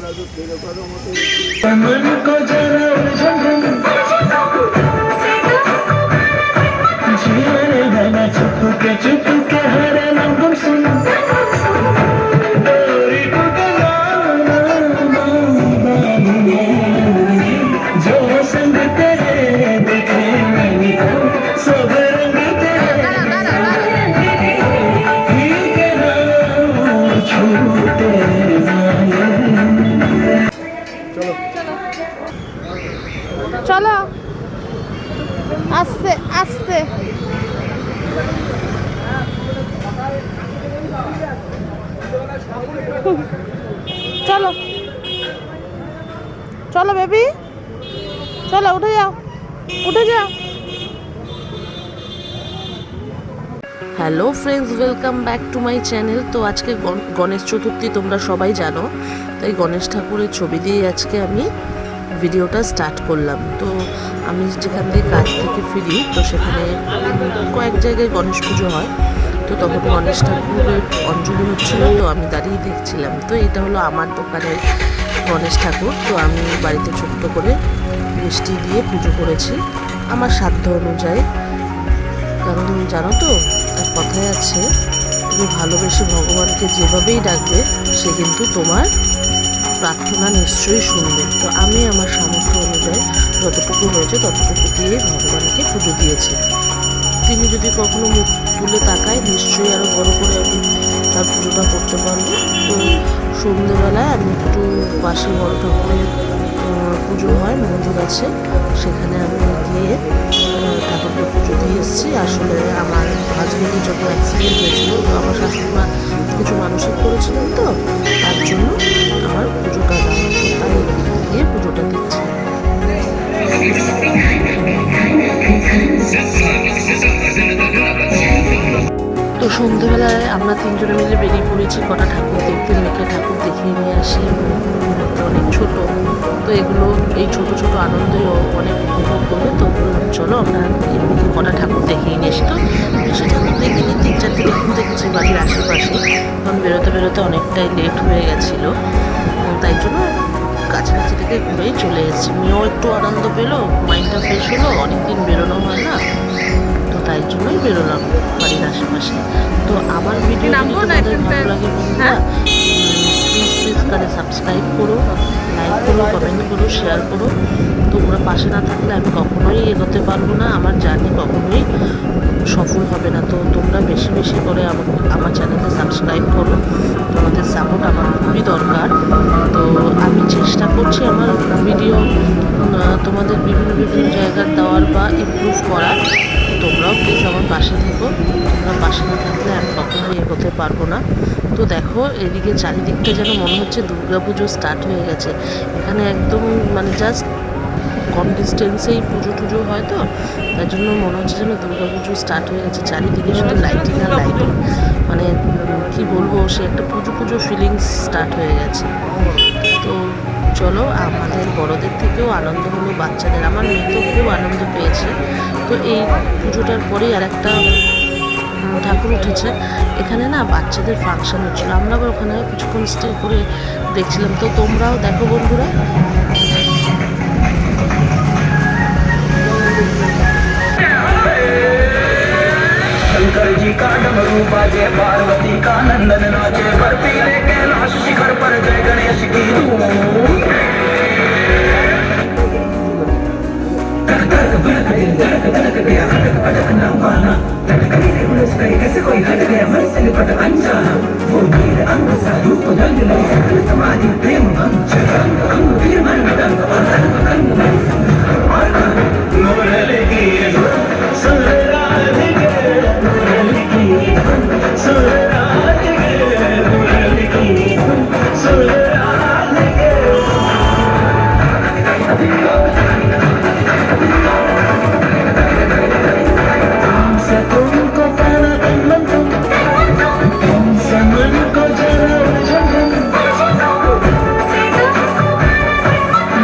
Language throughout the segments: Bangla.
चुपके चुपके हरे रंगम सुन जो संग तेरे देखे मैंने सब रंग तेरे छूटे चलो आस्ते आस्ते चलो चलो बेबी चलो उठे जाओ उठे जाओ। Hello friends, welcome back to my channel. তো আজকে গণেশ চতুর্থী, তোমরা সবাই জানো, তাই গণেশ ঠাকুরের ছবি দিয়ে আজকে আমি ভিডিওটা স্টার্ট করলাম। তো আমি যেখান থেকে কাজ থেকে ফিরি, তো সেখানে কয়েক জায়গায় গণেশ পুজো হয়। তো তখন গণেশ ঠাকুরের অঞ্জলি হচ্ছিল, তো আমি দাঁড়িয়ে দেখছিলাম। তো এটা হলো আমার দোকানের গণেশ ঠাকুর। তো আমি বাড়িতে ছোট্ট করে মিষ্টি দিয়ে পুজো করেছি আমার সাধ্য অনুযায়ী। কারণ জানো তো, এক কথায় আছে, তুমি ভালোবেসে ভগবানকে যেভাবেই ডাকবে, সে কিন্তু তোমার প্রার্থনা নিশ্চয়ই শুনবে। তো আমি আমার সামর্থ্য অনুযায়ী যতটুকু হয়েছে ততটুকু দিয়ে ভগবানকে পুজো দিয়েছি। তিনি যদি কখনো মুখ তুলে তাকায়, নিশ্চয়ই আরও বড় করে আমি তার পুজোটা করতে পারবো। তো সন্ধ্যেবেলায় আমি একটু পাশে বড় ঠাকুরের পুজো হয় মন্দির আছে, সেখানে আমি গিয়ে ঠাকুরকে পুজো দিয়ে এসেছি। আসলে আমার হাজবেন্ডের যখন অ্যাক্সিডেন্ট হয়েছিল, তো আমার শাশুড়িমা কিছু মানসিক করেছিলেন, তো তার জন্য আমার পুজোটা দেওয়া, তাই গিয়ে পুজোটা দিচ্ছি। তো সন্ধ্যেবেলায় আমরা তিনজনে মিলে বেরিয়ে পড়েছি কটা ঠাকুর দেখতে। মেয়েকে ঠাকুর দেখিয়ে নিয়ে আসি, অনেক ছোট, তো এগুলো এই ছোট ছোট আনন্দই অনেক উপভোগ করবে। তো বললাম চলো আমরা এমনি কটা ঠাকুর দেখিয়ে নিয়ে আসি। তো সে ঠাকুর দেখে নিয়ে 3-4টি ঠাকুর দেখেছি বাড়ির আশেপাশে। তখন বেরোতে বেরোতে অনেকটাই লেট হয়ে গেছিলো, তাই জন্য কাছাকাছি থেকে ঘুরেই চলে এসেছি। মেয়েও একটু আনন্দ পেলো, মাইন্ডটা ফ্রেশ হলো, অনেকদিন বেরোনো হয় না, তো তাই জন্যই বেরোলাম বাড়ির আশেপাশে। তো আমার ভিডিও যদি তোমাদের ভালো লাগে বন্ধুরা, প্লিজ তাহলে সাবস্ক্রাইব করো, লাইক করো, কমেন্ট করো, শেয়ার করো। তোমরা পাশে না থাকলে আমি কখনোই এগোতে পারবো না, আমার জার্নি কখনোই সফল হবে না। তো তোমরা বেশি বেশি করে আমার চ্যানেলকে সাবস্ক্রাইব করো, তোমাদের সাপোর্ট আমার খুবই দরকার। তো আমি চেষ্টা করছি আমার ভিডিও তোমাদের বিভিন্ন বিভিন্ন জায়গার দেওয়ার বা ইমপ্রুভ করার। তোমরাও প্লিজ আমার পাশে থেকো, তোমরা পাশে না থাকলে আমি কখনোই এগোতে পারবো না। তো দেখো, এদিকে চারিদিকটা যেন মনে হচ্ছে দুর্গাপুজো স্টার্ট হয়ে গেছে। এখানে একদম মানে জাস্ট কম ডিস্টেন্সেই পুজো টুজো হয়, তো তার জন্য মনে হচ্ছে যেন দুর্গাপুজো স্টার্ট হয়ে গেছে। চারিদিকে শুধু লাইটিং আর লাইটিং, মানে কি বলবো, সে একটা পুজো পুজো ফিলিংস স্টার্ট হয়ে গেছে। তো চলো, আমাদের বড়দের থেকেও আনন্দ হলো বাচ্চাদের। আমার মেয়ে তো খুব আনন্দ পেয়েছে। তো এই পুজোটার পরেই আর একটা ঠাকুর উঠেছে, এখানে না বাচ্চাদের ফাংশন হচ্ছিলো, আমরা আবার ওখানে কিছুক্ষণ স্টে করে দেখছিলাম। তো তোমরাও দেখো বন্ধুরা। शंकर जी का डमरू बाजे, पार्वती का नंदन नाचे, बर्फीले कैलाश शिखर पर जय गणेश की धूम। धड़क धड़क भड़क दिल धड़क धड़क गया, खटक पटक न माना, लटकनी से उलझ गई कैसे कोई हट गया मन से लिपट अनजाना। वो वीर अंग सा रूप ढंग नहीं, सकल समाधि प्रेम भंग, रंग अंग वीर मन रंग और रंग कंग में मुरली की सुर राधिके, मुरली की सुर राधिके, मुरली की सुर राधिके। तुमसे तुमको पाना बंधन, तुमसे मन को जरा उलझन,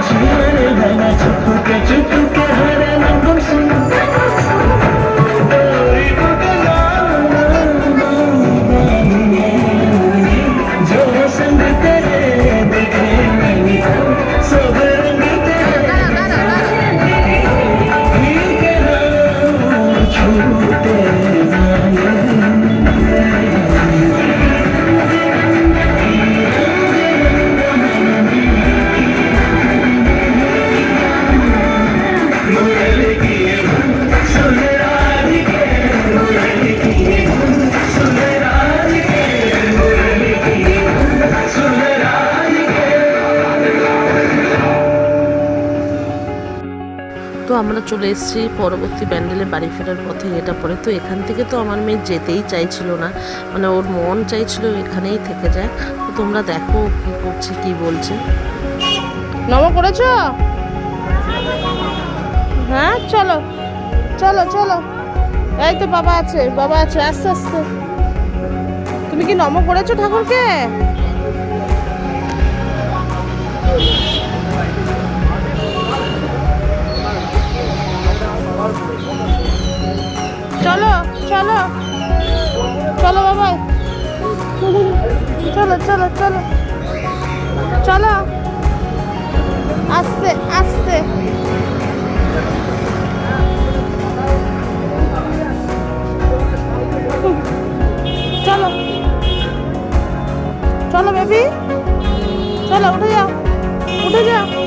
जीवन भरा আমরা চলে এসেছি পরবর্তী প্যান্ডেলে বাড়ি ফেরার পথে। এটা পরে তো এখান থেকে তো আমার মেয়ে যেতেই চাইছিল না, মানে ওর মন চাইছিল এখানেই থেকে যায়। তো তোমরা দেখো কী করছে, কী বলছে। নম করেছো? হ্যাঁ, চলো চলো চলো। এই তো বাবা আছে, বাবা আছে, আস্তে আস্তে। তুমি কি নম করেছো ঠাকুরকে? চলো চলো চলো বাবা, চলো চলো চলো চলো, আস্তে আস্তে। চলো চলো বেবি, চলো উঠে যাও, উঠে যাও।